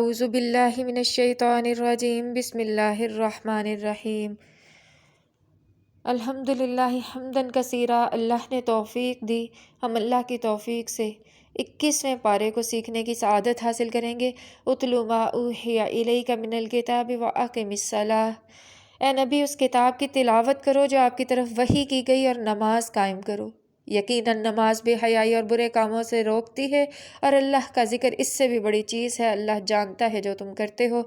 اعوذ باللہ من الشیطان الرجیم بسم اللہ الرحمن الرحیم الحمدللہ حمدن کثیرا۔ اللہ نے توفیق دی، ہم اللہ کی توفیق سے 21ویں پارے کو سیکھنے کی سعادت حاصل کریں گے۔ اتلو ما اوحی الیک من الکتاب واقم الصلاۃ، اے نبی اس کتاب کی تلاوت کرو جو آپ کی طرف وحی کی گئی اور نماز قائم کرو۔ یقیناً نماز بے حیائی اور برے کاموں سے روکتی ہے، اور اللہ کا ذکر اس سے بھی بڑی چیز ہے۔ اللہ جانتا ہے جو تم کرتے ہو۔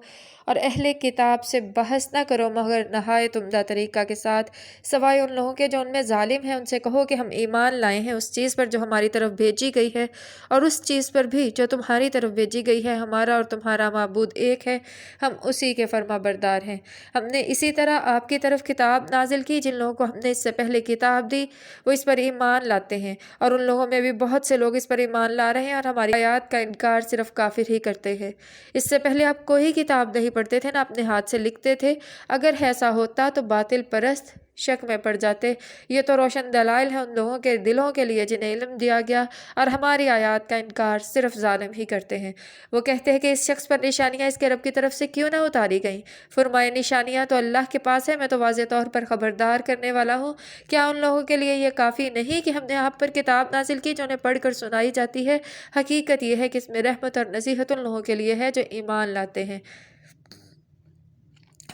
اور اہل کتاب سے بحث نہ کرو مگر نہایت عمدہ طریقہ کے ساتھ، سوائے ان لوگوں کے جو ان میں ظالم ہیں۔ ان سے کہو کہ ہم ایمان لائے ہیں اس چیز پر جو ہماری طرف بھیجی گئی ہے، اور اس چیز پر بھی جو تمہاری طرف بھیجی گئی ہے۔ ہمارا اور تمہارا معبود ایک ہے، ہم اسی کے فرما بردار ہیں۔ ہم نے اسی طرح آپ کی طرف کتاب نازل کی، جن لوگوں کو ہم نے اس سے پہلے کتاب دی وہ اس پر ایمان لاتے ہیں، اور ان لوگوں میں بھی بہت سے لوگ اس پر ایمان لا رہے ہیں، اور ہماری آیات کا انکار صرف کافر ہی کرتے ہیں۔ اس سے پہلے آپ کوئی کتاب نہیں پڑھتے تھے، نہ اپنے ہاتھ سے لکھتے تھے۔ اگر ایسا ہوتا تو باطل پرست شک میں پڑ جاتے۔ یہ تو روشن دلائل ہیں ان لوگوں کے دلوں کے لیے جنہیں علم دیا گیا، اور ہماری آیات کا انکار صرف ظالم ہی کرتے ہیں۔ وہ کہتے ہیں کہ اس شخص پر نشانیاں اس کے رب کی طرف سے کیوں نہ اتاری گئیں؟ فرمائے نشانیاں تو اللہ کے پاس ہے، میں تو واضح طور پر خبردار کرنے والا ہوں۔ کیا ان لوگوں کے لیے یہ کافی نہیں کہ ہم نے آپ پر کتاب نازل کی جو انہیں پڑھ کر سنائی جاتی ہے؟ حقیقت یہ ہے کہ اس میں رحمت اور نصیحت ان لوگوں کے لیے ہے جو ایمان لاتے ہیں۔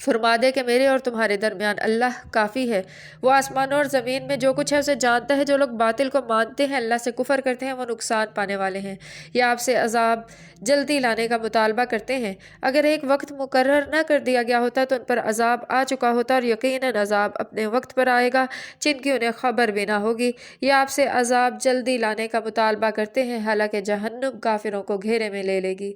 فرما دے کہ میرے اور تمہارے درمیان اللہ کافی ہے۔ وہ آسمانوں اور زمین میں جو کچھ ہے اسے جانتا ہے۔ جو لوگ باطل کو مانتے ہیں، اللہ سے کفر کرتے ہیں، وہ نقصان پانے والے ہیں۔ یہ آپ سے عذاب جلدی لانے کا مطالبہ کرتے ہیں۔ اگر ایک وقت مقرر نہ کر دیا گیا ہوتا تو ان پر عذاب آ چکا ہوتا، اور یقیناً عذاب اپنے وقت پر آئے گا جن کی انہیں خبر بھی نہ ہوگی۔ یہ آپ سے عذاب جلدی لانے کا مطالبہ کرتے ہیں، حالانکہ جہنم کافروں کو گھیرے میں لے لے گی۔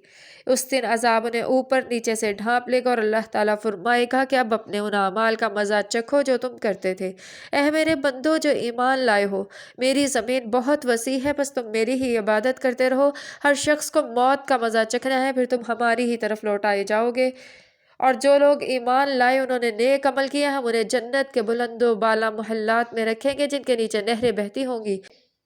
اس دن عذاب انہیں اوپر نیچے سے ڈھانپ لے گا، اور اللہ تعالیٰ فرمائے گا کہ اب اپنے ان اعمال کا مزہ چکھو جو تم کرتے تھے۔ اے میرے بندو جو ایمان لائے ہو، میری زمین بہت وسیع ہے، بس تم میری ہی عبادت کرتے رہو۔ ہر شخص کو موت کا مزہ چکھنا ہے، پھر تم ہماری ہی طرف لوٹائے جاؤ گے۔ اور جو لوگ ایمان لائے انہوں نے نیک عمل کیا، ہم انہیں جنت کے بلند و بالا محلات میں رکھیں گے جن کے نیچے نہریں بہتی ہوں گی،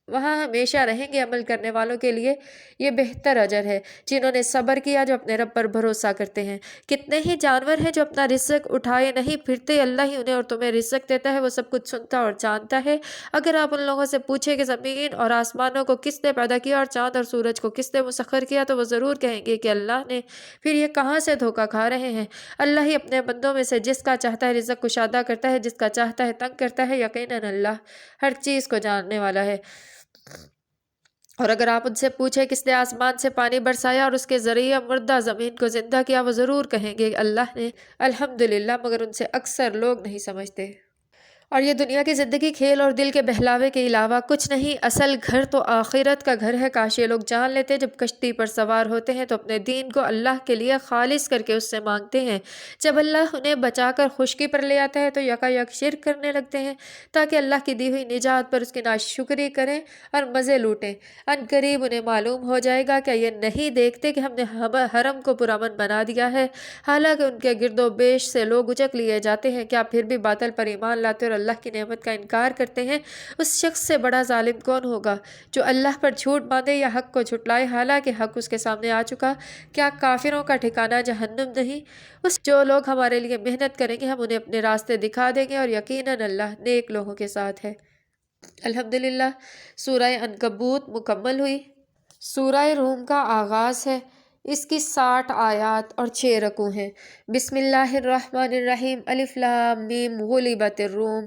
وہاں ہمیشہ رہیں گے۔ عمل کرنے والوں کے لیے یہ بہتر اجر ہے جنہوں نے صبر کیا، جو اپنے رب پر بھروسہ کرتے ہیں۔ کتنے ہی جانور ہیں جو اپنا رزق اٹھائے نہیں پھرتے، اللہ ہی انہیں اور تمہیں رزق دیتا ہے، وہ سب کچھ سنتا اور جانتا ہے۔ اگر آپ ان لوگوں سے پوچھیں کہ زمین اور آسمانوں کو کس نے پیدا کیا اور چاند اور سورج کو کس نے مسخر کیا، تو وہ ضرور کہیں گے کہ اللہ نے۔ پھر یہ کہاں سے دھوکہ کھا رہے ہیں؟ اللہ ہی اپنے بندوں میں سے جس کا چاہتا ہے رزق کشادہ کرتا ہے، جس کا چاہتا ہے تنگ کرتا ہے۔ یقیناً اللہ ہر چیز کو جاننے والا ہے۔ اور اگر آپ ان سے پوچھیں کس نے آسمان سے پانی برسایا اور اس کے ذریعے مردہ زمین کو زندہ کیا، وہ ضرور کہیں گے اللہ نے۔ الحمدللہ، مگر ان سے اکثر لوگ نہیں سمجھتے۔ اور یہ دنیا کی زندگی کھیل اور دل کے بہلاوے کے علاوہ کچھ نہیں، اصل گھر تو آخرت کا گھر ہے۔ کاش یہ لوگ جان لیتے۔ جب کشتی پر سوار ہوتے ہیں تو اپنے دین کو اللہ کے لیے خالص کر کے اس سے مانگتے ہیں۔ جب اللہ انہیں بچا کر خشکی پر لے آتا ہے تو یکایک شرک کرنے لگتے ہیں، تاکہ اللہ کی دی ہوئی نجات پر اس کی ناشکری کریں اور مزے لوٹیں۔ ان قریب انہیں معلوم ہو جائے گا، کیا یہ نہیں دیکھتے کہ ہم نے حرم کو پرامن بنا دیا ہے؟ حالانکہ ان کے گرد و پیش سے لوگ اچک لیے جاتے ہیں۔ کیا پھر بھی باطل پر ایمان لاتے اور اللہ کی نعمت کا انکار کرتے ہیں؟ اس شخص سے بڑا ظالم کون ہوگا جو اللہ پر جھوٹ باندھے یا حق کو جھٹلائے حالانکہ حق اس کے سامنے آ چکا۔ کیا کافروں کا ٹھکانہ جہنم نہیں؟ جو لوگ ہمارے لیے محنت کریں گے ہم انہیں اپنے راستے دکھا دیں گے، اور یقیناً اللہ نیک لوگوں کے ساتھ ہے۔ الحمدللہ، سورہ عنکبوت مکمل ہوئی۔ سورہ روم کا آغاز ہے۔ اس کی 60 آیات اور 6 رکوع ہیں۔ بسم اللہ الرحمن الرحیم۔ الف لام میم غلبت الروم۔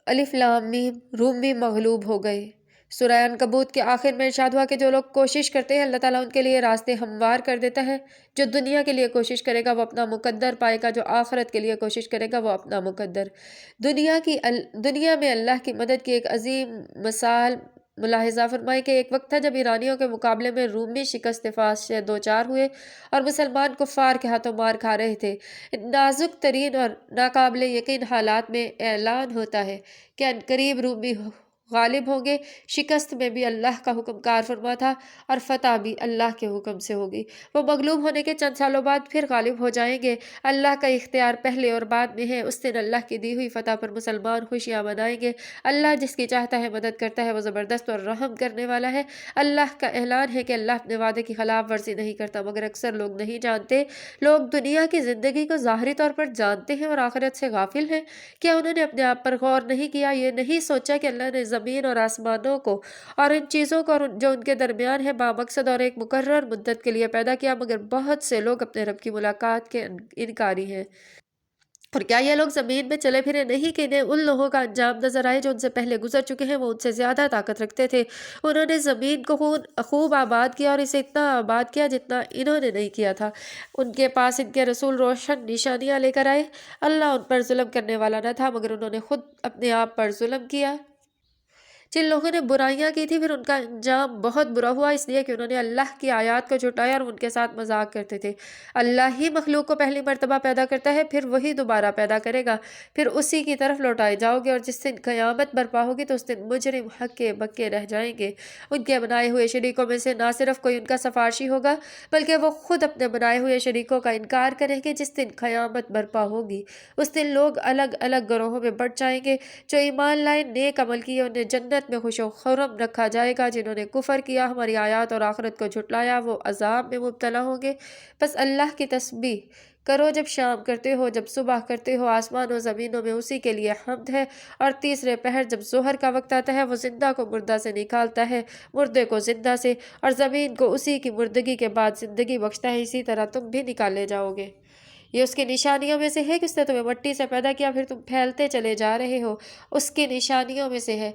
الف لام میم، روم بھی مغلوب ہو گئے۔ سورہ عنکبوت کے آخر میں ارشاد ہوا کہ جو لوگ کوشش کرتے ہیں اللہ تعالیٰ ان کے لیے راستے ہموار کر دیتا ہے۔ جو دنیا کے لیے کوشش کرے گا وہ اپنا مقدر پائے گا، جو آخرت کے لیے کوشش کرے گا وہ اپنا مقدر۔ دنیا میں اللہ کی مدد کی ایک عظیم مثال ملاحظہ فرمائے کہ ایک وقت تھا جب ایرانیوں کے مقابلے میں رومی شکست فاش سے دوچار ہوئے اور مسلمان کفار کے ہاتھوں مار کھا رہے تھے۔ نازک ترین اور ناقابل یقین حالات میں اعلان ہوتا ہے کہ عنقریب رومی غالب ہوں گے۔ شکست میں بھی اللہ کا حکم کار فرما تھا اور فتح بھی اللہ کے حکم سے ہوگی۔ وہ مغلوب ہونے کے چند سالوں بعد پھر غالب ہو جائیں گے۔ اللہ کا اختیار پہلے اور بعد میں ہے۔ اس دن اللہ کی دی ہوئی فتح پر مسلمان خوشیاں منائیں گے۔ اللہ جس کی چاہتا ہے مدد کرتا ہے، وہ زبردست اور رحم کرنے والا ہے۔ اللہ کا اعلان ہے کہ اللہ اپنے وعدے کی خلاف ورزی نہیں کرتا، مگر اکثر لوگ نہیں جانتے۔ لوگ دنیا کی زندگی کو ظاہری طور پر جانتے ہیں اور آخرت سے غافل ہیں۔ کیا انہوں نے اپنے آپ پر غور نہیں کیا؟ یہ نہیں سوچا کہ اللہ نے زمین اور آسمانوں کو اور ان چیزوں کو اور جو ان کے درمیان ہے بامقصد اور ایک مقرر مدت کے لیے پیدا کیا، مگر بہت سے لوگ اپنے رب کی ملاقات کے انکاری ہیں۔ اور کیا یہ لوگ زمین میں چلے پھرے نہیں کہ انہیں ان لوگوں کا انجام نظر آئے جو ان سے پہلے گزر چکے ہیں؟ وہ ان سے زیادہ طاقت رکھتے تھے، انہوں نے زمین کو خوب آباد کیا اور اسے اتنا آباد کیا جتنا انہوں نے نہیں کیا تھا۔ ان کے پاس ان کے رسول روشن نشانیاں لے کر آئے۔ اللہ ان پر ظلم کرنے والا نہ تھا، مگر انہوں نے خود اپنے آپ پر ظلم کیا۔ جن لوگوں نے برائیاں کی تھی پھر ان کا انجام بہت برا ہوا، اس لیے کہ انہوں نے اللہ کی آیات کو جھٹلایا اور ان کے ساتھ مذاق کرتے تھے۔ اللہ ہی مخلوق کو پہلی مرتبہ پیدا کرتا ہے، پھر وہی دوبارہ پیدا کرے گا، پھر اسی کی طرف لوٹائے جاؤ گے۔ اور جس دن قیامت برپا ہوگی تو اس دن مجرم ہکے بکے رہ جائیں گے۔ ان کے بنائے ہوئے شریکوں میں سے نہ صرف کوئی ان کا سفارشی ہوگا بلکہ وہ خود اپنے بنائے ہوئے شریکوں کا انکار کریں گے۔ جس دن قیامت برپا ہوگی اس دن لوگ الگ الگ گروہوں میں بٹ جائیں گے۔ جو ایمان لائے نیک عمل کیے انہیں جنت میں خوش و خرم رکھا جائے گا، جنہوں نے کفر کیا، ہماری آیات اور آخرت کو جھٹلایا، وہ عذاب میں مبتلا ہوں گے۔ بس اللہ کی تسبیح کرو جب شام کرتے ہو، جب صبح کرتے ہو، آسمان و زمینوں میں اسی کے لیے حمد ہے۔ اور تیسرے پہر جب ظہر کا وقت آتا ہے، وہ زندہ کو مردہ سے نکالتا ہے، مردے کو زندہ سے، اور زمین کو اسی کی مردگی کے بعد زندگی بخشتا ہے۔ اسی طرح تم بھی نکالے جاؤ گے۔ یہ اس کی نشانیوں میں سے ہے کہ اس نے تمہیں مٹی سے پیدا کیا، پھر تم پھیلتے چلے جا رہے ہو۔ اس کی نشانیوں میں سے ہے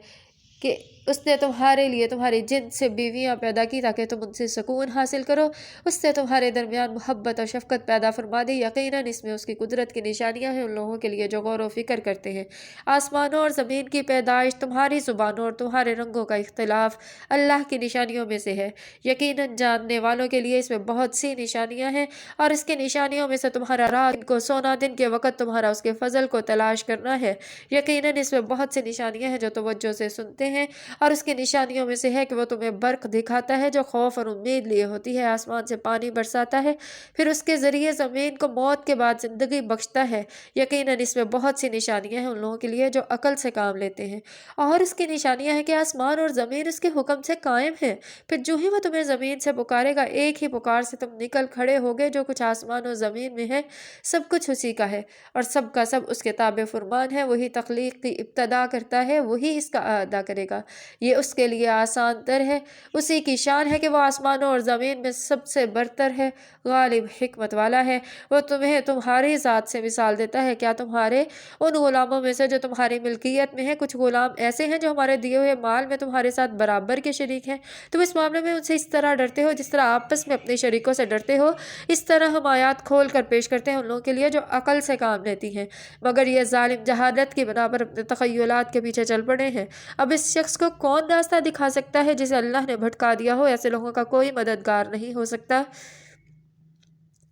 کہ اس نے تمہارے لیے تمہاری جنس سے بیویاں پیدا کی تاکہ تم ان سے سکون حاصل کرو۔ اس نے تمہارے درمیان محبت اور شفقت پیدا فرما دی۔ یقیناً اس میں اس کی قدرت کی نشانیاں ہیں ان لوگوں کے لیے جو غور و فکر کرتے ہیں۔ آسمانوں اور زمین کی پیدائش، تمہاری زبانوں اور تمہارے رنگوں کا اختلاف اللہ کی نشانیوں میں سے ہے۔ یقیناً جاننے والوں کے لیے اس میں بہت سی نشانیاں ہیں، اور اس کی نشانیوں میں سے تمہارا رات دن کو سونا، دن کے وقت تمہارا اس کے فضل کو تلاش کرنا ہے۔ یقیناً اس میں بہت سی نشانیاں ہیں جو توجہ سے سنتے ہیں، اور اس کی نشانیوں میں سے ہے کہ وہ تمہیں برق دکھاتا ہے جو خوف اور امید لیے ہوتی ہے، آسمان سے پانی برساتا ہے، پھر اس کے ذریعے زمین کو موت کے بعد زندگی بخشتا ہے۔ یقیناً اس میں بہت سی نشانیاں ہیں ان لوگوں کے لیے جو عقل سے کام لیتے ہیں۔ اور اس کی نشانیاں ہیں کہ آسمان اور زمین اس کے حکم سے قائم ہیں، پھر جو ہی وہ تمہیں زمین سے پکارے گا ایک ہی پکار سے تم نکل کھڑے ہوگے۔ جو کچھ آسمان اور زمین میں ہے سب کچھ اسی کا ہے، اور سب کا سب اس کے تابع فرمان ہے۔ وہی تخلیق کی ابتدا کرتا ہے، وہی اس کا اعادہ کرے گا۔ یہ اس کے لیے آسان تر ہے۔ اسی کی شان ہے کہ وہ آسمانوں اور زمین میں سب سے برتر ہے، غالب حکمت والا ہے۔ وہ تمہیں تمہاری ذات سے مثال دیتا ہے۔ کیا تمہارے ان غلاموں میں سے جو تمہاری ملکیت میں ہیں کچھ غلام ایسے ہیں جو ہمارے دیے ہوئے مال میں تمہارے ساتھ برابر کے شریک ہیں؟ تم اس معاملے میں ان سے اس طرح ڈرتے ہو جس طرح آپس میں اپنے شریکوں سے ڈرتے ہو۔ اس طرح ہم آیات کھول کر پیش کرتے ہیں ان لوگوں کے لیے جو عقل سے کام لیتی ہیں، مگر یہ ظالم جہالت کی بنا پر اپنے تخیلات کے پیچھے چل پڑے ہیں۔ اب اس شخص کو کون راستہ دکھا سکتا ہے جسے اللہ نے بھٹکا دیا ہو؟ ایسے لوگوں کا کوئی مددگار نہیں ہو سکتا۔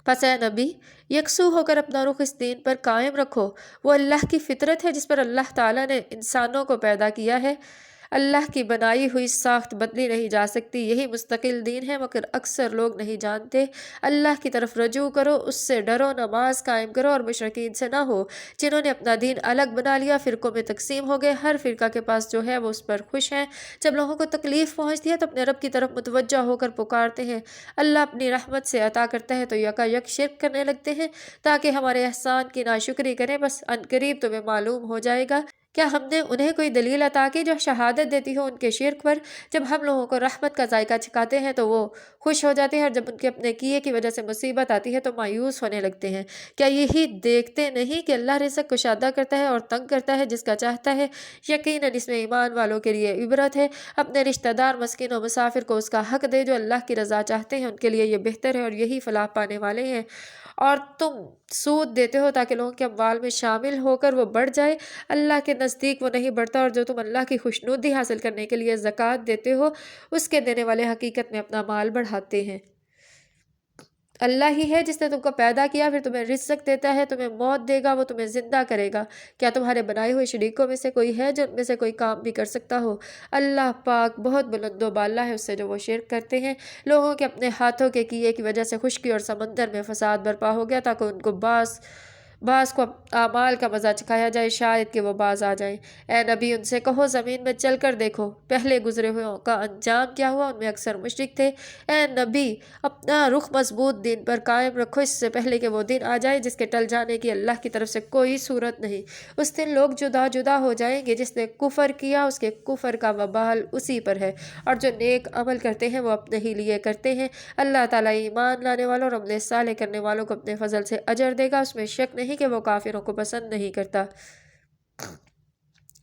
پس اے نبی، یکسو ہو کر اپنا رخ اس دین پر قائم رکھو۔ وہ اللہ کی فطرت ہے جس پر اللہ تعالیٰ نے انسانوں کو پیدا کیا ہے۔ اللہ کی بنائی ہوئی ساخت بدلی نہیں جا سکتی، یہی مستقل دین ہے، مگر اکثر لوگ نہیں جانتے۔ اللہ کی طرف رجوع کرو، اس سے ڈرو، نماز قائم کرو اور مشرکین سے نہ ہو جنہوں نے اپنا دین الگ بنا لیا، فرقوں میں تقسیم ہو گئے۔ ہر فرقہ کے پاس جو ہے وہ اس پر خوش ہیں۔ جب لوگوں کو تکلیف پہنچتی ہے تو اپنے رب کی طرف متوجہ ہو کر پکارتے ہیں، اللہ اپنی رحمت سے عطا کرتا ہے تو یکا یک شرک کرنے لگتے ہیں تاکہ ہمارے احسان کی ناشکری کریں۔ بس عنقریب تمہیں معلوم ہو جائے گا کیا ہم نے انہیں کوئی دلیل عطا کی جو شہادت دیتی ہو ان کے شرک پر؟ جب ہم لوگوں کو رحمت کا ذائقہ چکھاتے ہیں تو وہ خوش ہو جاتے ہیں، اور جب ان کے اپنے کیے کی وجہ سے مصیبت آتی ہے تو مایوس ہونے لگتے ہیں۔ کیا یہی دیکھتے نہیں کہ اللہ رزق کشادہ کرتا ہے اور تنگ کرتا ہے جس کا چاہتا ہے؟ یقیناً اس میں ایمان والوں کے لیے عبرت ہے۔ اپنے رشتہ دار، مسکین و مسافر کو اس کا حق دے۔ جو اللہ کی رضا چاہتے ہیں ان کے لیے یہ بہتر ہے اور یہی فلاح پانے والے ہیں۔ اور تم سود دیتے ہو تاکہ لوگوں کے اموال میں شامل ہو کر وہ بڑھ جائے، اللہ کے نزدیک وہ نہیں بڑھتا۔ اور جو تم اللہ کی خوشنودی حاصل کرنے کے لیے زکوٰۃ دیتے ہو، اس کے دینے والے حقیقت میں اپنا مال بڑھاتے ہیں۔ اللہ ہی ہے جس نے تم کو پیدا کیا، پھر تمہیں رزق دیتا ہے، تمہیں موت دے گا، وہ تمہیں زندہ کرے گا۔ کیا تمہارے بنائے ہوئے شریکوں میں سے کوئی ہے جو ان میں سے کوئی کام بھی کر سکتا ہو؟ اللہ پاک بہت بلند و بالا ہے اس سے جو وہ شرک کرتے ہیں۔ لوگوں کے اپنے ہاتھوں کے کیے کی وجہ سے خشکی اور سمندر میں فساد برپا ہو گیا تاکہ ان کو بعض کو اعمال کا مزہ چکھایا جائے، شاید کہ وہ باز آ جائیں۔ اے نبی ان سے کہو زمین میں چل کر دیکھو پہلے گزرے ہوئے کا انجام کیا ہوا، ان میں اکثر مشرک تھے۔ اے نبی اپنا رخ مضبوط دین پر قائم رکھو اس سے پہلے کہ وہ دن آ جائے جس کے ٹل جانے کی اللہ کی طرف سے کوئی صورت نہیں۔ اس دن لوگ جدا جدا ہو جائیں گے، جس نے کفر کیا اس کے کفر کا وبال اسی پر ہے، اور جو نیک عمل کرتے ہیں وہ اپنے ہی لیے کرتے ہیں۔ اللہ تعالیٰ ایمان لانے والوں اور عمل صالح کرنے والوں کو اپنے فضل سے اجر دے گا، اس میں شک نہیں کہ وہ کافروں کو پسند نہیں کرتا۔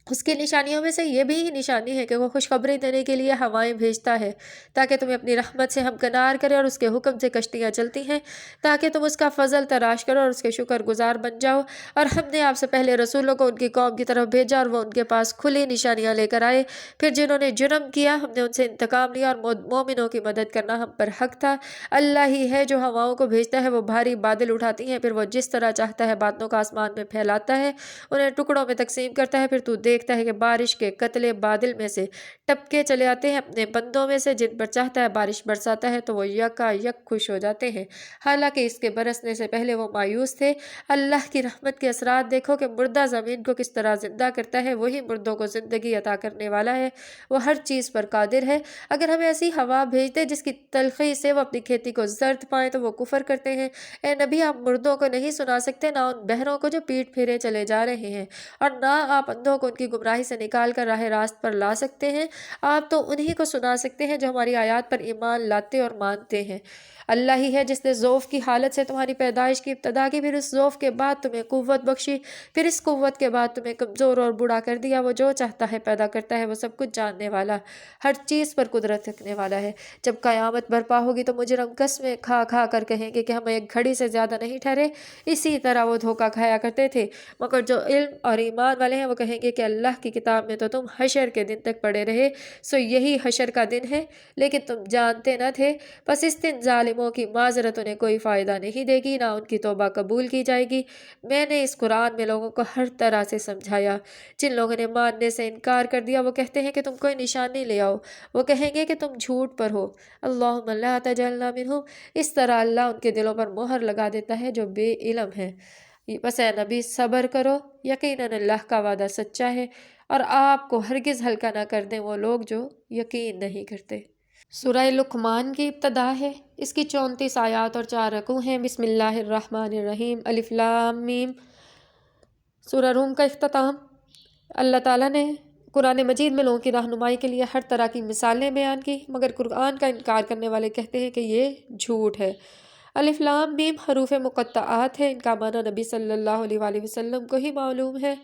اس کی نشانیوں میں سے یہ بھی نشانی ہے کہ وہ خوشخبری دینے کے لیے ہوائیں بھیجتا ہے تاکہ تمہیں اپنی رحمت سے ہمکنار کرے، اور اس کے حکم سے کشتیاں چلتی ہیں تاکہ تم اس کا فضل تراش کرو اور اس کے شکر گزار بن جاؤ۔ اور ہم نے آپ سے پہلے رسولوں کو ان کی قوم کی طرف بھیجا اور وہ ان کے پاس کھلی نشانیاں لے کر آئے، پھر جنہوں نے جرم کیا ہم نے ان سے انتقام لیا، اور مومنوں کی مدد کرنا ہم پر حق تھا۔ اللہ ہی ہے جو ہواؤں کو بھیجتا ہے، وہ بھاری بادل اٹھاتی ہیں، پھر وہ جس طرح چاہتا ہے بادلوں کا آسمان میں پھیلاتا ہے، انہیں ٹکڑوں میں تقسیم کرتا ہے، پھر تو دیکھتا ہے کہ بارش کے قطرے بادل میں سے ٹپکے چلے آتے ہیں اپنے بندوں میں سے، جن پر چاہتا ہے بارش برساتا ہے تو وہ یکا یک خوش ہو جاتے ہیں، حالانکہ اس کے برسنے سے پہلے وہ مایوس تھے۔ اللہ کی رحمت کے اثرات دیکھو کہ مردہ زمین کو کس طرح زندہ کرتا ہے، وہی مردوں کو زندگی عطا کرنے والا ہے، وہ ہر چیز پر قادر ہے۔ اگر ہم ایسی ہوا بھیج دیں جس کی تلخی سے وہ اپنی کھیتی کو زرد پائیں تو وہ کفر کرتے ہیں۔ اے نبی آپ مردوں کو نہیں سنا سکتے، نہ ان بہروں کو جو پیٹ پھیرے چلے جا رہے ہیں، اور نہ آپ اندھوں کو ان کی گمراہی سے نکال کر راہ راست پر لا سکتے ہیں۔ آپ تو انہی کو سنا سکتے ہیں جو ہماری آیات پر ایمان لاتے اور مانتے ہیں۔ اللہ ہی ہے جس نے ضعف کی حالت سے تمہاری پیدائش کی ابتدا کی، پھر اس ضعف کے بعد تمہیں قوت بخشی، پھر اس قوت کے بعد تمہیں کمزور اور بوڑھا کر دیا۔ وہ جو چاہتا ہے پیدا کرتا ہے، وہ سب کچھ جاننے والا، ہر چیز پر قدرت رکھنے والا ہے۔ جب قیامت برپا ہوگی تو مجرم قسمیں کھا کھا کر کہیں گے کہ ہم ایک گھڑی سے زیادہ نہیں ٹھہرے، اسی طرح وہ دھوکہ کھایا کرتے تھے۔ مگر جو علم اور ایمان والے ہیں وہ کہیں گے کہ اللہ کی کتاب میں تو تم حشر کے دن تک پڑے رہے، سو یہی حشر کا دن ہے، لیکن تم جانتے نہ تھے۔ پس اس دن ظالموں کی معذرت انہیں کوئی فائدہ نہیں دے گی، نہ ان کی توبہ قبول کی جائے گی۔ میں نے اس قرآن میں لوگوں کو ہر طرح سے سمجھایا۔ جن لوگوں نے ماننے سے انکار کر دیا وہ کہتے ہیں کہ تم کوئی نشانی لے آؤ، وہ کہیں گے کہ تم جھوٹ پر ہو۔ اللہم لا تجعلنا منہم، اس طرح اللہ ان کے دلوں پر مہر لگا دیتا ہے جو بے علم ہے۔ بس اے نبی صبر کرو، یقیناً اللہ کا وعدہ سچا ہے، اور آپ کو ہرگز ہلکا نہ کر دیں وہ لوگ جو یقین نہیں کرتے۔ سورہ لقمان کی ابتدا ہے، اس کی 34 آیات اور 4 رکوع ہیں۔ بسم اللہ الرحمن الرحیم، الف لام میم۔ سورہ روم کا اختتام۔ اللہ تعالیٰ نے قرآن مجید میں لوگوں کی رہنمائی کے لیے ہر طرح کی مثالیں بیان کی، مگر قرآن کا انکار کرنے والے کہتے ہیں کہ یہ جھوٹ ہے۔ الف لام میم حروف مقطعات ہیں، ان کا معنی نبی صلی اللہ علیہ وآلہ وسلم کو ہی معلوم ہے۔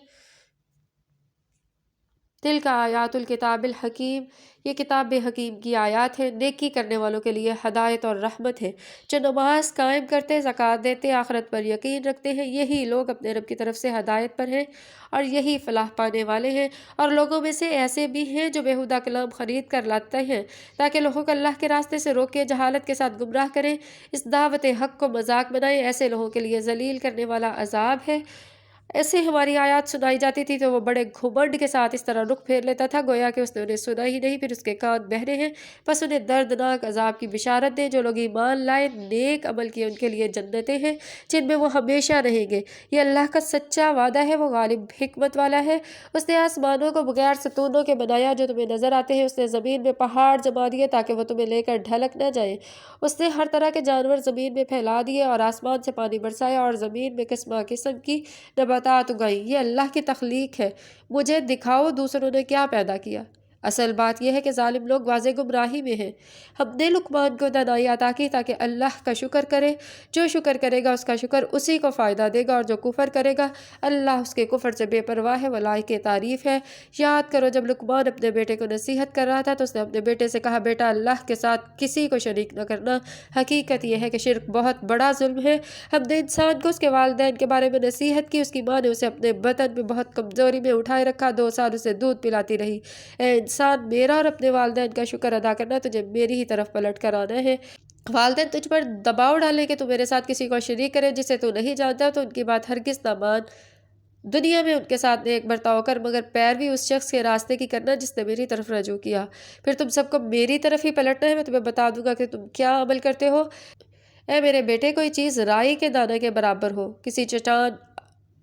تلک آیات الکتاب الحکیم، یہ کتاب حکیم کی آیات ہیں، نیکی کرنے والوں کے لیے ہدایت اور رحمت ہے۔ جو نماز قائم کرتے، زکوٰۃ دیتے، آخرت پر یقین رکھتے ہیں، یہی لوگ اپنے رب کی طرف سے ہدایت پر ہیں اور یہی فلاح پانے والے ہیں۔ اور لوگوں میں سے ایسے بھی ہیں جو بیہودہ کلام خرید کر لاتے ہیں تاکہ لوگوں کو اللہ کے راستے سے روکے، جہالت کے ساتھ گمراہ کریں، اس دعوت حق کو مذاق بنائیں۔ ایسے لوگوں کے لیے ذلیل کرنے والا عذاب ہے۔ ایسے ہماری آیات سنائی جاتی تھی تو وہ بڑے گھمنڈ کے ساتھ اس طرح رخ پھیر لیتا تھا گویا کہ اس نے انہیں سنا ہی نہیں، پھر اس کے کان بہرے ہیں۔ پس انہیں دردناک عذاب کی بشارت دیں۔ جو لوگ ایمان لائے، نیک عمل کیے، ان کے لیے جنتیں ہیں جن میں وہ ہمیشہ رہیں گے۔ یہ اللہ کا سچا وعدہ ہے، وہ غالب حکمت والا ہے۔ اس نے آسمانوں کو بغیر ستونوں کے بنایا جو تمہیں نظر آتے ہیں، اس نے زمین میں پہاڑ جما دیے تاکہ وہ تمہیں لے کر ڈھلک نہ جائیں۔ اس نے ہر طرح کے جانور زمین میں پھیلا دیے اور آسمان سے پانی برسایا اور زمین میں قسم قسم کی نباتات اگائی۔ یہ اللہ کی تخلیق ہے، مجھے دکھاؤ دوسروں نے کیا پیدا کیا۔ اصل بات یہ ہے کہ ظالم لوگ واضح گمراہی میں ہیں۔ ہم نے لقمان کو دانائی عطا کی تاکہ اللہ کا شکر کرے، جو شکر کرے گا اس کا شکر اسی کو فائدہ دے گا، اور جو کفر کرے گا اللہ اس کے کفر سے بے پرواہ ہے، وہ لائق تعریف ہے۔ یاد کرو جب لقمان اپنے بیٹے کو نصیحت کر رہا تھا تو اس نے اپنے بیٹے سے کہا، بیٹا اللہ کے ساتھ کسی کو شریک نہ کرنا، حقیقت یہ ہے کہ شرک بہت بڑا ظلم ہے۔ ہم نے انسان کو اس کے والدین کے بارے میں نصیحت کی، اس کی ماں نے اسے اپنے بطن میں بہت کمزوری میں اٹھائے رکھا، 2 سال اسے دودھ پلاتی رہی۔ اے انسان، میرا اور اپنے والدین کا شکر ادا کرنا، تجھے میری ہی طرف پلٹ کر آنا ہے۔ والدین تجھ پر دباؤ ڈالیں کہ تو میرے ساتھ کسی کو شریک کرے جسے تو نہیں جانتا تو ان کی بات ہرگز نہ مان۔ دنیا میں ان کے ساتھ نیک برتاؤ کر، مگر پیروی اس شخص کے راستے کی کرنا جس نے میری طرف رجوع کیا۔ پھر تم سب کو میری طرف ہی پلٹنا ہے، میں تمہیں بتا دوں گا کہ تم کیا عمل کرتے ہو۔ اے میرے بیٹے، کوئی چیز رائی کے دانے کے برابر ہو، کسی چٹان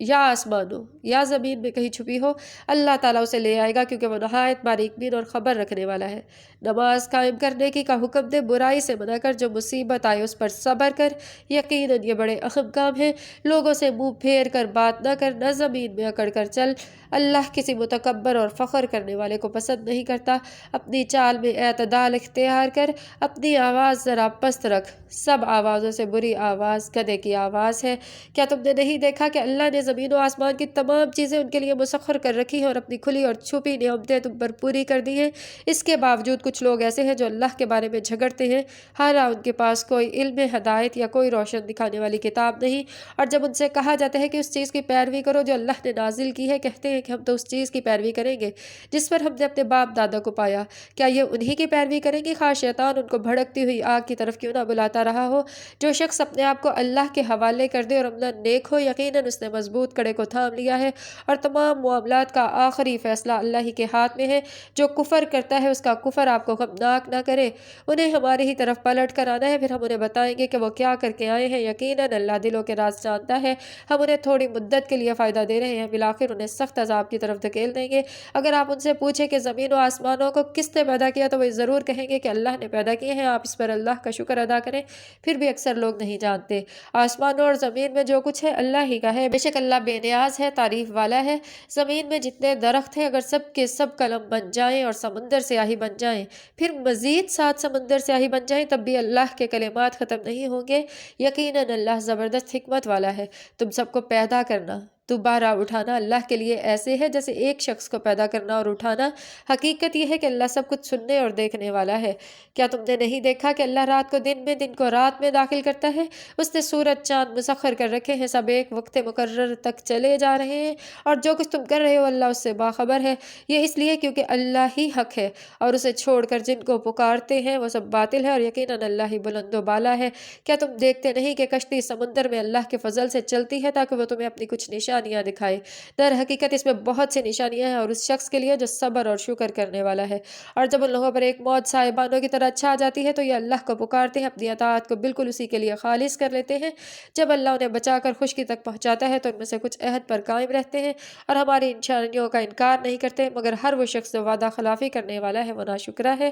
یا آسمان ہو یا زمین میں کہیں چھپی ہو، اللہ تعالیٰ اسے لے آئے گا، کیونکہ وہ نہایت باریک بین اور خبر رکھنے والا ہے۔ نماز قائم کرنے کی کا حکم دے، برائی سے منع کر، جو مصیبت آئے اس پر صبر کر، یقیناً یہ بڑے اہم کام ہے۔ لوگوں سے منہ پھیر کر بات نہ کر، نہ زمین میں اکڑ کر چل، اللہ کسی متکبر اور فخر کرنے والے کو پسند نہیں کرتا۔ اپنی چال میں اعتدال اختیار کر، اپنی آواز ذرا پست رکھ، سب آوازوں سے بری آواز گدھے کی آواز ہے۔ کیا تم نے نہیں دیکھا کہ اللہ نے زمین و آسمان کی تمام چیزیں ان کے لیے مسخر کر رکھی ہیں اور اپنی کھلی اور چھپی نعمتیں تم پر پوری کر دی ہیں؟ اس کے باوجود کچھ لوگ ایسے ہیں جو اللہ کے بارے میں جھگڑتے ہیں، حالانکہ ان کے پاس کوئی علم ہدایت یا کوئی روشن دکھانے والی کتاب نہیں، اور جب ان سے کہا جاتا ہے کہ اس چیز کی پیروی کرو جو اللہ نے نازل کی ہے، کہتے ہیں کہ ہم تو اس چیز کی پیروی کریں گے جس پر ہم نے اپنے باپ دادا کو پایا۔ کیا یہ انہی کی پیروی کریں گے؟ خواہ شیطان ان کو بھڑکتی ہوئی آگ کی طرف کیوں نہ بلاتا رہا ہو۔ جو شخص اپنے آپ کو اللہ کے حوالے کر دے اور عملاً نیک ہو، یقیناً اس نے مضبوط کڑے کو تھام لیا ہے، اور تمام معاملات کا آخری فیصلہ اللہ ہی کے ہاتھ میں ہے۔ جو کفر کرتا ہے اس کا کفر آپ کو غمناک نہ کرے۔ انہیں ہماری ہی طرف پلٹ کر آنا ہے، پھر ہم انہیں بتائیں گے کہ وہ کیا کر کے آئے ہیں۔ یقیناً اللہ دلوں کے راز جانتا ہے۔ ہم انہیں تھوڑی مدت کے لیے فائدہ دے رہے ہیں، بالآخر انہیں سخت عذاب کی طرف دھکیل دیں گے۔ اگر آپ ان سے پوچھیں کہ زمین و آسمانوں کو کس نے پیدا کیا، تو وہ ضرور کہیں گے کہ اللہ نے پیدا کیے ہیں۔ آپ اس پر اللہ کا شکر ادا کریں، پھر بھی اکثر لوگ نہیں جانتے۔ آسمانوں اور زمین میں جو کچھ ہے اللہ ہی کا ہے، بے شک اللہ بے نیاز ہے، تعریف والا ہے۔ زمین میں جتنے درخت ہیں، اگر سب کے سب قلم بن جائیں اور سمندر سیاہی بن جائیں، پھر مزید 7 سمندر سیاہی بن جائیں، تب بھی اللہ کے کلمات ختم نہیں ہوں گے۔ یقیناً اللہ زبردست حکمت والا ہے۔ تم سب کو پیدا کرنا، دوبارہ اٹھانا اللہ کے لیے ایسے ہے جیسے ایک شخص کو پیدا کرنا اور اٹھانا۔ حقیقت یہ ہے کہ اللہ سب کچھ سننے اور دیکھنے والا ہے۔ کیا تم نے نہیں دیکھا کہ اللہ رات کو دن میں، دن کو رات میں داخل کرتا ہے؟ اس نے سورج چاند مسخر کر رکھے ہیں، سب ایک وقت مقرر تک چلے جا رہے ہیں، اور جو کچھ تم کر رہے ہو اللہ اس سے باخبر ہے۔ یہ اس لیے کیونکہ اللہ ہی حق ہے، اور اسے چھوڑ کر جن کو پکارتے ہیں وہ سب باطل ہے، اور یقیناً اللہ ہی بلند و بالا ہے۔ کیا تم دیکھتے نہیں کہ کشتی سمندر میں اللہ کے فضل سے چلتی ہے تاکہ وہ تمہیں اپنی کچھ نشانیاں دکھائے؟ در حقیقت اس میں بہت سی نشانیاں ہیں، اور اس شخص کے لیے جو صبر اور شکر کرنے والا ہے۔ اور جب ان لوگوں پر ایک موت صاحبانوں کی طرح چھا جاتی ہے تو یہ اللہ کو پکارتے ہیں، اپنی اطاعت کو بالکل اسی کے لیے خالص کر لیتے ہیں۔ جب اللہ انہیں بچا کر خشکی تک پہنچاتا ہے تو ان میں سے کچھ عہد پر قائم رہتے ہیں اور ہماری نشانیوں کا انکار نہیں کرتے، مگر ہر وہ شخص جو وعدہ خلافی کرنے والا ہے وہ ناشکرا ہے۔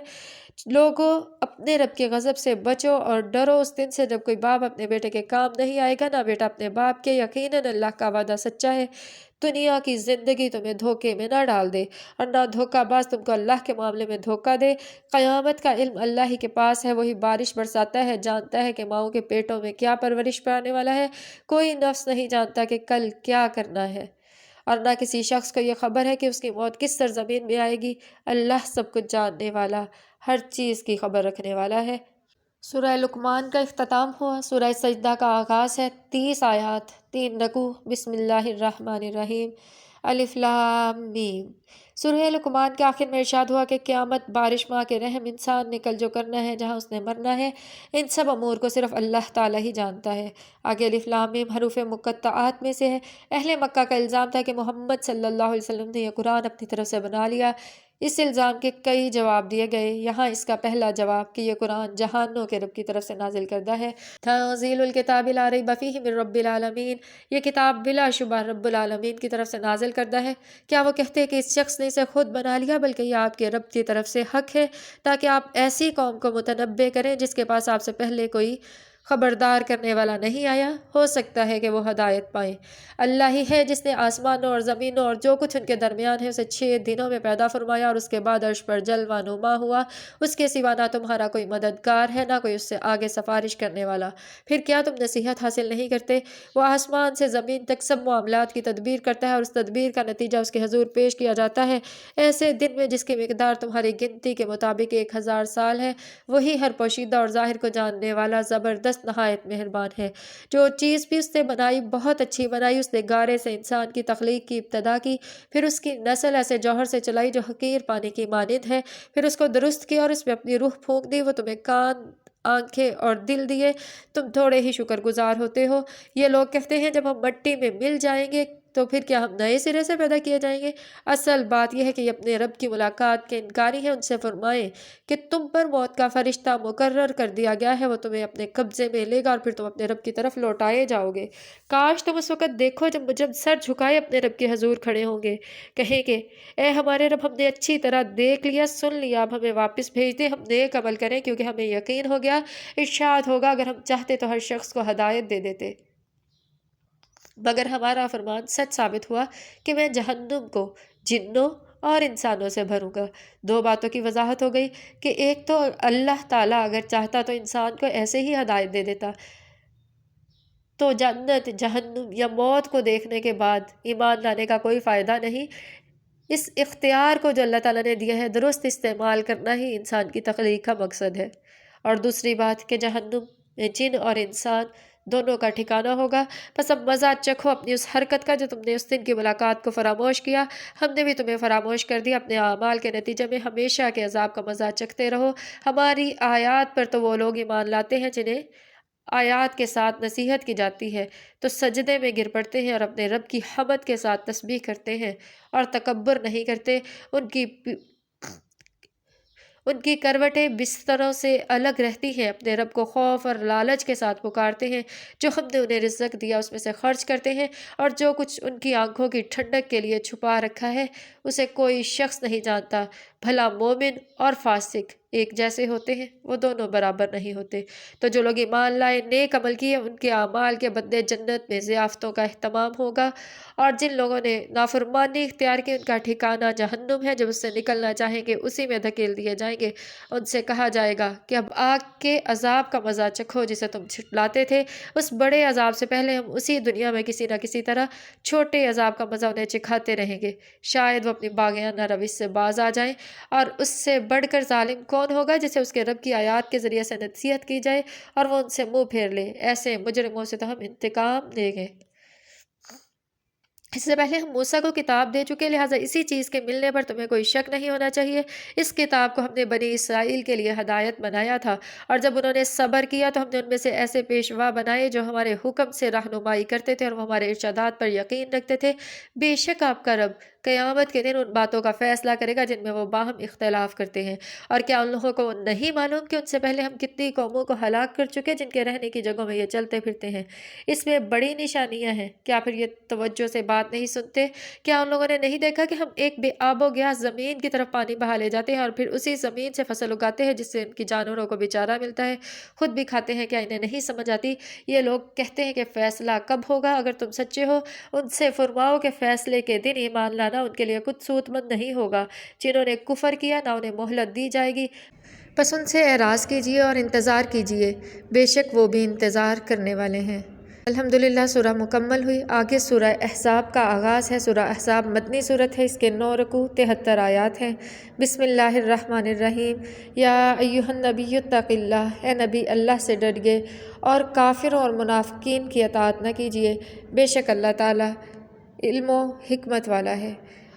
لوگوں، اپنے رب کے غضب سے بچو اور ڈرو اس دن سے جب کوئی باپ اپنے بیٹے کے کام نہیں آئے گا، نہ بیٹا اپنے باپ کے۔ یقیناً اللہ کا وعدہ سچا ہے۔ دنیا کی زندگی تمہیں دھوکے میں نہ ڈال دے، اور نہ دھوکہ باز تم کو اللہ کے معاملے میں دھوکہ دے۔ قیامت کا علم اللہ ہی کے پاس ہے، وہی بارش برساتا ہے، جانتا ہے کہ ماؤں کے پیٹوں میں کیا پرورش پانے والا ہے۔ کوئی نفس نہیں جانتا کہ کل کیا کرنا ہے، اور نہ کسی شخص کو یہ خبر ہے کہ اس کی موت کس سرزمین میں آئے گی۔ اللہ سب کچھ جاننے والا، ہر چیز کی خبر رکھنے والا ہے۔ سورہ لقمان کا اختتام ہوا۔ سورہ سجدہ کا آغاز ہے۔ 30 آیات، 3 رکوع۔ بسم اللہ الرحمن الرحیم۔ الف لام میم۔ سورہ لقمان کے آخر میں ارشاد ہوا کہ قیامت، بارش، ماں کے رحم، انسان نے کل جو کرنا ہے، جہاں اس نے مرنا ہے، ان سب امور کو صرف اللہ تعالیٰ ہی جانتا ہے۔ آگے الف لام میم حروف مقطعات میں سے ہے۔ اہل مکہ کا الزام تھا کہ محمد صلی اللہ علیہ وسلم نے یہ قرآن اپنی طرف سے بنا لیا۔ اس الزام کے کئی جواب دیے گئے، یہاں اس کا پہلا جواب کہ یہ قرآن جہانوں کے رب کی طرف سے نازل کردہ ہے۔ تنزیل الکتاب لا ریب فیہ من رب العالمین، یہ کتاب بلا شبہ رب العالمین کی طرف سے نازل کردہ ہے۔ کیا وہ کہتے کہ اس شخص نے اسے خود بنا لیا؟ بلکہ یہ آپ کے رب کی طرف سے حق ہے، تاکہ آپ ایسی قوم کو متنبع کریں جس کے پاس آپ سے پہلے کوئی خبردار کرنے والا نہیں آیا، ہو سکتا ہے کہ وہ ہدایت پائیں۔ اللہ ہی ہے جس نے آسمانوں اور زمینوں اور جو کچھ ان کے درمیان ہے اسے 6 دنوں میں پیدا فرمایا، اور اس کے بعد عرش پر جلوہ نما ہوا۔ اس کے سوا نہ تمہارا کوئی مددگار ہے، نہ کوئی اس سے آگے سفارش کرنے والا۔ پھر کیا تم نصیحت حاصل نہیں کرتے؟ وہ آسمان سے زمین تک سب معاملات کی تدبیر کرتا ہے، اور اس تدبیر کا نتیجہ اس کے حضور پیش کیا جاتا ہے ایسے دن میں جس کی مقدار تمہاری گنتی کے مطابق 1000 سال ہے۔ وہی ہر پوشیدہ اور ظاہر کو جاننے والا، زبردست، نہایت مہربان ہے۔ جو چیز بھی اس نے بنائی بہت اچھی بنائی۔ اس نے گارے سے انسان کی تخلیق کی ابتدا کی، پھر اس کی نسل ایسے جوہر سے چلائی جو حقیر پانی کی مانند ہے، پھر اس کو درست کیا اور اس میں اپنی روح پھونک دی۔ وہ تمہیں کان آنکھیں اور دل دیے، تم تھوڑے ہی شکر گزار ہوتے ہو۔ یہ لوگ کہتے ہیں جب ہم مٹی میں مل جائیں گے تو پھر کیا ہم نئے سرے سے پیدا کیے جائیں گے؟ اصل بات یہ ہے کہ یہ اپنے رب کی ملاقات کے انکاری ہیں۔ ان سے فرمائیں کہ تم پر موت کا فرشتہ مقرر کر دیا گیا ہے، وہ تمہیں اپنے قبضے میں لے گا اور پھر تم اپنے رب کی طرف لوٹائے جاؤ گے۔ کاش تم اس وقت دیکھو جب سر جھکائے اپنے رب کے حضور کھڑے ہوں گے، کہیں گے اے ہمارے رب، ہم نے اچھی طرح دیکھ لیا، سن لیا، اب ہمیں واپس بھیج دے، ہم نیک عمل کریں کیونکہ ہمیں یقین ہو گیا۔ ارشاد ہوگا اگر ہم چاہتے تو ہر شخص کو ہدایت دے دیتے، مگر ہمارا فرمان سچ ثابت ہوا کہ میں جہنم کو جنوں اور انسانوں سے بھروں گا۔ دو باتوں کی وضاحت ہو گئی کہ ایک تو اللہ تعالیٰ اگر چاہتا تو انسان کو ایسے ہی ہدایت دے دیتا، تو جنت، جہنم یا موت کو دیکھنے کے بعد ایمان لانے کا کوئی فائدہ نہیں۔ اس اختیار کو جو اللہ تعالیٰ نے دیا ہے درست استعمال کرنا ہی انسان کی تخلیق کا مقصد ہے۔ اور دوسری بات کہ جہنم میں جن اور انسان دونوں کا ٹھکانہ ہوگا۔ پس اب مزہ چکھو اپنی اس حرکت کا جو تم نے اس دن کی ملاقات کو فراموش کیا، ہم نے بھی تمہیں فراموش کر دیا۔ اپنے اعمال کے نتیجے میں ہمیشہ کے عذاب کا مزہ چکھتے رہو۔ ہماری آیات پر تو وہ لوگ ایمان لاتے ہیں جنہیں آیات کے ساتھ نصیحت کی جاتی ہے تو سجدے میں گر پڑتے ہیں اور اپنے رب کی حمد کے ساتھ تسبیح کرتے ہیں اور تکبر نہیں کرتے۔ ان کی کروٹیں بستروں سے الگ رہتی ہیں، اپنے رب کو خوف اور لالچ کے ساتھ پکارتے ہیں، جو ہم نے انہیں رزق دیا اس میں سے خرچ کرتے ہیں، اور جو کچھ ان کی آنکھوں کی ٹھنڈک کے لیے چھپا رکھا ہے اسے کوئی شخص نہیں جانتا۔ بھلا مومن اور فاسق ایک جیسے ہوتے ہیں؟ وہ دونوں برابر نہیں ہوتے۔ تو جو لوگ ایمان لائے، نیک عمل کیے، ان کے اعمال کے بدلے جنت میں ضیافتوں کا اہتمام ہوگا، اور جن لوگوں نے نافرمانی اختیار کی ان کا ٹھکانہ جہنم ہے، جب اس سے نکلنا چاہیں گے اسی میں دھکیل دیے جائیں گے۔ ان سے کہا جائے گا کہ اب آگ کے عذاب کا مزہ چکھو جسے تم جھٹلاتے تھے۔ اس بڑے عذاب سے پہلے ہم اسی دنیا میں کسی نہ کسی طرح چھوٹے عذاب کا مزہ انہیں چکھاتے رہیں گے، شاید وہ اپنی باغیانہ روش سے باز آ جائیں۔ اور اس سے بڑھ کر ظالم کون ہوگا جسے اس کے رب کی آیات کے ذریعے سے نصیحت کی جائے اور وہ ان سے منہ پھیر لے؟ ایسے مجرموں سے تو ہم انتقام لیں گے۔ اس سے پہلے ہم موسیٰ کو کتاب دے چکے، لہٰذا اسی چیز کے ملنے پر تمہیں کوئی شک نہیں ہونا چاہیے۔ اس کتاب کو ہم نے بنی اسرائیل کے لیے ہدایت بنایا تھا، اور جب انہوں نے صبر کیا تو ہم نے ان میں سے ایسے پیشوا بنائے جو ہمارے حکم سے رہنمائی کرتے تھے اور وہ ہمارے ارشادات پر یقین رکھتے تھے۔ بے شک آپ کا رب قیامت کے دن ان باتوں کا فیصلہ کرے گا جن میں وہ باہم اختلاف کرتے ہیں۔ اور کیا ان لوگوں کو نہیں معلوم کہ ان سے پہلے ہم کتنی قوموں کو ہلاک کر چکے جن کے رہنے کی جگہوں میں یہ چلتے پھرتے ہیں؟ اس میں بڑی نشانیاں ہیں۔ کیا پھر یہ توجہ سے بات نہیں سنتے؟ کیا ان لوگوں نے نہیں دیکھا کہ ہم ایک بے آب و گیا زمین کی طرف پانی بہا لے جاتے ہیں اور پھر اسی زمین سے فصل اگاتے ہیں جس سے ان کی جانوروں کو بھی چارہ ملتا ہے، خود بھی کھاتے ہیں؟ کیا انہیں نہیں سمجھ آتی؟ یہ لوگ کہتے ہیں کہ فیصلہ کب ہوگا؟ اگر تم سچے ہو ان سے فرماؤ کہ فیصلے کے دن ایمان لانا ان کے لیے کچھ سود مند نہیں ہوگا۔ جنہوں نے کفر کیا نہ انہیں مہلت دی جائے گی، پس ان سے اعراض کیجیے اور انتظار کیجیے، بے شک وہ بھی انتظار کرنے والے ہیں۔ الحمدللہ سورہ مکمل ہوئی۔ آگے سورہ احزاب کا آغاز ہے۔ سورہ احزاب مدنی سورت ہے، اس کے 9 رکوع 73 آیات ہیں۔ بسم اللہ الرحمن الرحیم۔ یا ایھا النبی اتق اللہ، اے نبی اللہ سے ڈریے اور کافروں اور منافقین کی اطاعت نہ کیجیے، بے شک اللہ تعالیٰ علم و حکمت والا ہے،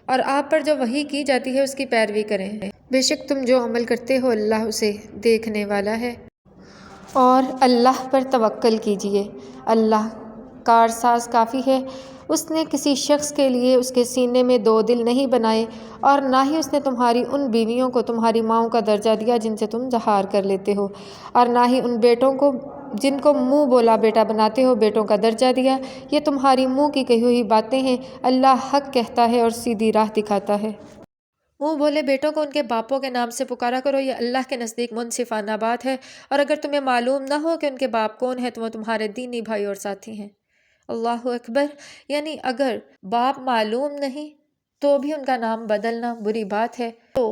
اور آپ پر جو وحی کی جاتی ہے اس کی پیروی کریں، بے شک تم جو عمل کرتے ہو اللہ اسے دیکھنے والا ہے۔ اور اللہ پر توکل کیجیے، اللہ کارساز کافی ہے۔ اس نے کسی شخص کے لیے اس کے سینے میں 2 دل نہیں بنائے، اور نہ ہی اس نے تمہاری ان بیویوں کو تمہاری ماؤں کا درجہ دیا جن سے تم زہار کر لیتے ہو، اور نہ ہی ان بیٹوں کو جن کو منہ بولا بیٹا بناتے ہو بیٹوں کا درجہ دیا۔ یہ تمہاری منہ کی کہی ہوئی باتیں ہیں، اللہ حق کہتا ہے اور سیدھی راہ دکھاتا ہے۔ منہ بولے بیٹوں کو ان کے باپوں کے نام سے پکارا کرو، یہ اللہ کے نزدیک منصفانہ بات ہے، اور اگر تمہیں معلوم نہ ہو کہ ان کے باپ کون ہیں تو وہ تمہارے دینی بھائی اور ساتھی ہیں۔ اللہ اکبر۔ یعنی اگر باپ معلوم نہیں تو بھی ان کا نام بدلنا بری بات ہے، تو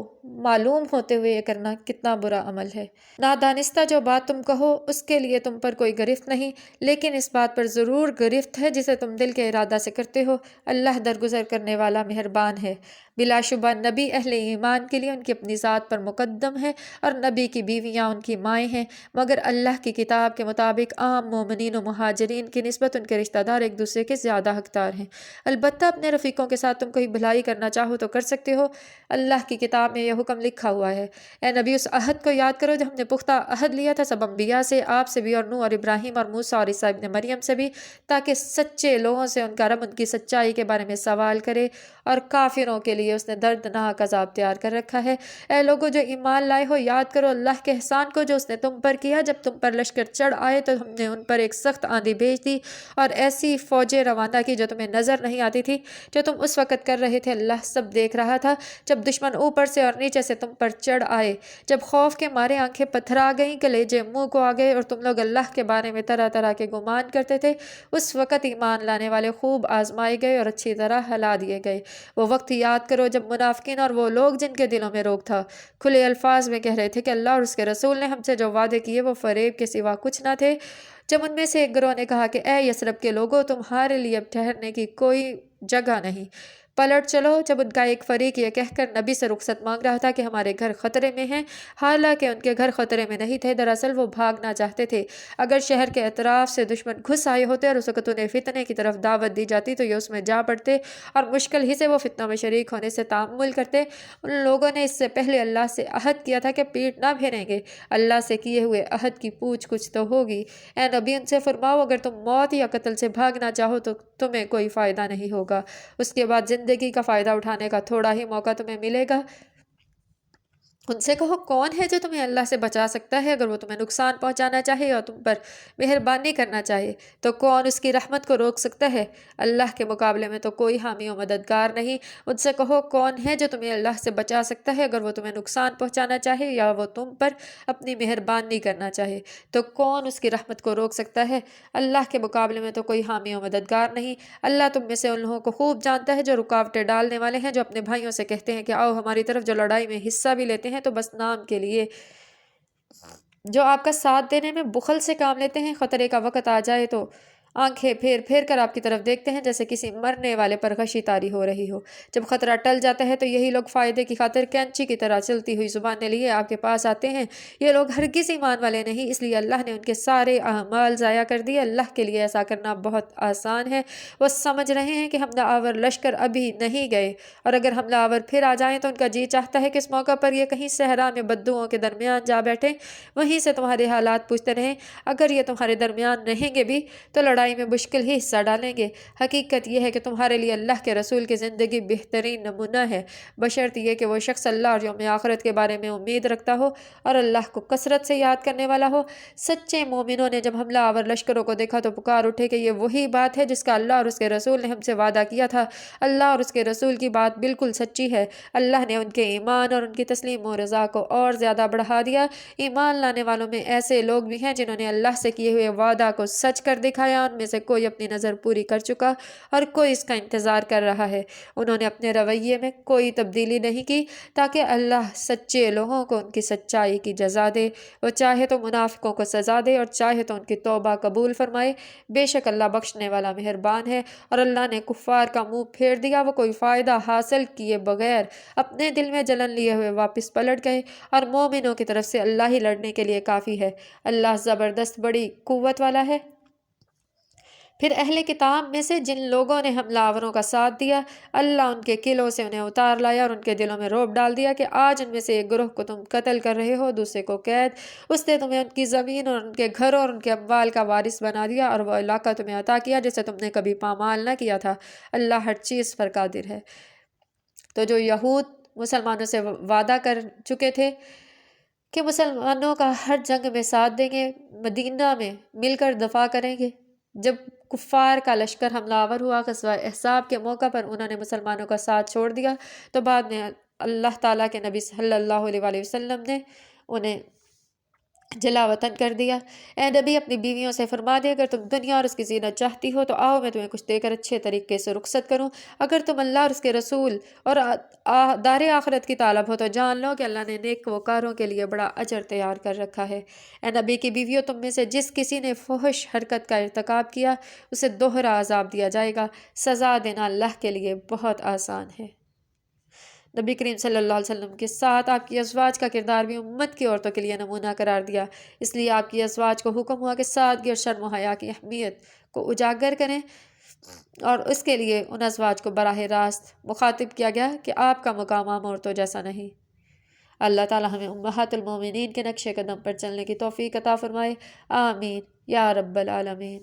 معلوم ہوتے ہوئے یہ کرنا کتنا برا عمل ہے۔ نادانستہ جو بات تم کہو اس کے لیے تم پر کوئی گرفت نہیں، لیکن اس بات پر ضرور گرفت ہے جسے تم دل کے ارادہ سے کرتے ہو۔ اللہ درگزر کرنے والا مہربان ہے۔ بلا شبہ نبی اہل ایمان کے لیے ان کی اپنی ذات پر مقدم ہے، اور نبی کی بیویاں ان کی مائیں ہیں، مگر اللہ کی کتاب کے مطابق عام مومنین و مہاجرین کی نسبت ان کے رشتہ دار ایک دوسرے کے زیادہ حقدار ہیں۔ البتہ اپنے رفیقوں کے ساتھ تم کوئی بھلائی کرنا چاہو تو کر سکتے ہو۔ اللہ کی کتاب میں یہ حکم لکھا ہوا ہے۔ اے نبی، اس عہد کو یاد کرو جو ہم نے پختہ عہد لیا تھا سب انبیاء سے، آپ سے بھی، اور نوح اور ابراہیم اور موسیٰ اور عیسیٰ ابن مریم سے بھی، تاکہ سچے لوگوں سے ان کا رب ان کی سچائی کے بارے میں سوال کرے، اور کافروں کے لیے اس نے دردناک عذاب تیار کر رکھا ہے۔ اے لوگو جو ایمان لائے ہو، یاد کرو اللہ کے احسان کو جو اس نے تم پر کیا۔ جب تم پر لشکر چڑھ آئے تو ہم نے ان پر ایک سخت آندھی بھیج دی اور ایسی فوجیں روانہ کی جو تمہیں نظر نہیں آتی تھی۔ جو تم اس وقت کر رہے تھے اللہ سب دیکھ رہا تھا، جب دشمن اوپر سے اور نیچے سے تم پر چڑھ آئے، جب خوف کے مارے آنکھیں پتھرا گئیں، کلیجے منہ کو آ گئے، اور تم لوگ اللہ کے بارے میں طرح طرح کے گمان کرتے تھے۔ اس وقت ایمان لانے والے خوب آزمائے گئے اور اچھی طرح ہلا دیے گئے۔ وہ وقت یاد کرو جب منافقین اور وہ لوگ جن کے دلوں میں روگ تھا کھلے الفاظ میں کہہ رہے تھے کہ اللہ اور اس کے رسول نے ہم سے جو وعدے کیے وہ فریب کے سوا کچھ نہ تھے۔ جب ان میں سے ایک گروہ نے کہا کہ اے یثرب کے لوگوں، تمہارے لیے اب ٹھہرنے کی کوئی جگہ نہیں، پلٹ چلو۔ جب ان کا ایک فریق یہ کہہ کر نبی سے رخصت مانگ رہا تھا کہ ہمارے گھر خطرے میں ہیں، حالانکہ ان کے گھر خطرے میں نہیں تھے، دراصل وہ بھاگنا چاہتے تھے۔ اگر شہر کے اطراف سے دشمن گھس آئے ہوتے اور اس وقت انہیں فتنے کی طرف دعوت دی جاتی تو یہ اس میں جا پڑتے اور مشکل ہی سے وہ فتنوں میں شریک ہونے سے تعامل کرتے۔ ان لوگوں نے اس سے پہلے اللہ سے عہد کیا تھا کہ پیٹ نہ پھیریں گے، اللہ سے کیے ہوئے عہد کی پوچھ کچھ تو ہوگی۔ اے نبی، ان سے فرماؤ اگر تم موت یا قتل سے بھاگنا چاہو تو تمہیں کوئی فائدہ نہیں ہوگا، اس کے بعد زندگی کا فائدہ اٹھانے کا تھوڑا ہی موقع تمہیں ملے گا۔ ان سے کہو کون ہے جو تمہیں اللہ سے بچا سکتا ہے؟ اگر وہ تمہیں نقصان پہنچانا چاہے اور تم پر مہربانی کرنا چاہے تو کون اس کی رحمت کو روک سکتا ہے؟ اللہ کے مقابلے میں تو کوئی حامی و مددگار نہیں۔ ان سے کہو کون ہے جو تمہیں اللہ سے بچا سکتا ہے؟ اگر وہ تمہیں نقصان پہنچانا چاہے یا وہ تم پر اپنی مہربانی کرنا چاہے تو کون اس کی رحمت کو روک سکتا ہے؟ اللہ کے مقابلے میں تو کوئی حامی و مددگار نہیں۔ اللہ تم میں سے ان لوگوں کو خوب جانتا ہے جو رکاوٹیں ڈالنے والے ہیں، جو اپنے بھائیوں سے کہتے ہیں کہ آؤ ہماری طرف، جو لڑائی میں حصہ بھی لیتے ہیں تو بس نام کے لیے، جو آپ کا ساتھ دینے میں بخل سے کام لیتے ہیں، خطرے کا وقت آ جائے تو آنکھیں پھیر پھیر کر آپ کی طرف دیکھتے ہیں جیسے کسی مرنے والے پر غشی طاری ہو رہی ہو۔ جب خطرہ ٹل جاتا ہے تو یہی لوگ فائدے کی خاطر کینچی کی طرح چلتی ہوئی زبانیں لیے آپ کے پاس آتے ہیں۔ یہ لوگ ہرگز ایمان والے نہیں، اس لیے اللہ نے ان کے سارے اعمال ضائع کر دیے۔ اللہ کے لیے ایسا کرنا بہت آسان ہے۔ وہ سمجھ رہے ہیں کہ حملہ آور لشکر ابھی نہیں گئے، اور اگر حملہ آور پھر آ جائیں تو ان کا جی چاہتا ہے کہ اس موقع پر یہ کہیں صحرا میں بدوؤں کے درمیان جا بیٹھیں، وہیں سے تمہارے حالات پوچھتے رہیں۔ اگر یہ تمہارے درمیان رہیں گے بھی تو لڑائی میں مشکل ہی حصہ ڈالیں گے۔ حقیقت یہ ہے کہ تمہارے لیے اللہ کے رسول کی زندگی بہترین نمونہ ہے، بشرط یہ کہ وہ شخص اللہ اور یوم آخرت کے بارے میں امید رکھتا ہو اور اللہ کو کثرت سے یاد کرنے والا ہو۔ سچے مومنوں نے جب حملہ آور لشکروں کو دیکھا تو پکار اٹھے کہ یہ وہی بات ہے جس کا اللہ اور اس کے رسول نے ہم سے وعدہ کیا تھا۔ اللہ اور اس کے رسول کی بات بالکل سچی ہے۔ اللہ نے ان کے ایمان اور ان کی تسلیم و رضا کو اور زیادہ بڑھا دیا۔ ایمان لانے والوں میں ایسے لوگ بھی ہیں جنہوں نے اللہ سے کیے ہوئے وعدہ کو سچ کر دکھایا، ان میں سے کوئی اپنی نظر پوری کر چکا اور کوئی اس کا انتظار کر رہا ہے۔ انہوں نے اپنے رویے میں کوئی تبدیلی نہیں کی تاکہ اللہ سچے لوگوں کو ان کی سچائی کی جزا دے۔ وہ چاہے تو منافقوں کو سزا دے اور چاہے تو ان کی توبہ قبول فرمائے۔ بے شک اللہ بخشنے والا مہربان ہے۔ اور اللہ نے کفار کا منہ پھیر دیا، وہ کوئی فائدہ حاصل کیے بغیر اپنے دل میں جلن لیے ہوئے واپس پلٹ گئے، اور مومنوں کی طرف سے اللہ ہی لڑنے کے لیے کافی ہے۔ اللہ زبردست بڑی قوت والا ہے۔ پھر اہل کتاب میں سے جن لوگوں نے حملہ آوروں کا ساتھ دیا، اللہ ان کے قلعوں سے انہیں اتار لایا اور ان کے دلوں میں رعب ڈال دیا کہ آج ان میں سے ایک گروہ کو تم قتل کر رہے ہو، دوسرے کو قید۔ اس نے تمہیں ان کی زمین اور ان کے گھروں اور ان کے اموال کا وارث بنا دیا اور وہ علاقہ تمہیں عطا کیا جسے تم نے کبھی پامال نہ کیا تھا۔ اللہ ہر چیز پر قادر ہے۔ تو جو یہود مسلمانوں سے وعدہ کر چکے تھے کہ مسلمانوں کا ہر جنگ میں ساتھ دیں گے، مدینہ میں مل کر دفاع کریں گے، جب کفار کا لشکر حملہ آور ہوا غزوہ احزاب کے موقع پر انہوں نے مسلمانوں کا ساتھ چھوڑ دیا، تو بعد میں اللہ تعالیٰ کے نبی صلی اللہ علیہ وآلہ وسلم نے انہیں جلا وطن کر دیا۔ اے نبی، اپنی بیویوں سے فرما دے اگر تم دنیا اور اس کی زینت چاہتی ہو تو آؤ میں تمہیں کچھ دے کر اچھے طریقے سے رخصت کروں۔ اگر تم اللہ اور اس کے رسول اور دار آخرت کی طالب ہو تو جان لو کہ اللہ نے نیک وکاروں کے لیے بڑا اجر تیار کر رکھا ہے۔ اے نبی کی بیویوں، تم میں سے جس کسی نے فحش حرکت کا ارتکاب کیا اسے دوہرا عذاب دیا جائے گا، سزا دینا اللہ کے لیے بہت آسان ہے۔ نبی کریم صلی اللہ علیہ وسلم کے ساتھ آپ کی ازواج کا کردار بھی امت کی عورتوں کے لیے نمونہ قرار دیا، اس لیے آپ کی ازواج کو حکم ہوا کہ سادگی اور شرم و حیا کی اہمیت کو اجاگر کریں۔ اور اس کے لیے ان ازواج کو براہ راست مخاطب کیا گیا کہ آپ کا مقام عام عورتوں جیسا نہیں۔ اللہ تعالی ہمیں امہات المومنین کے نقش قدم پر چلنے کی توفیق عطا فرمائے، آمین یا رب العالمین۔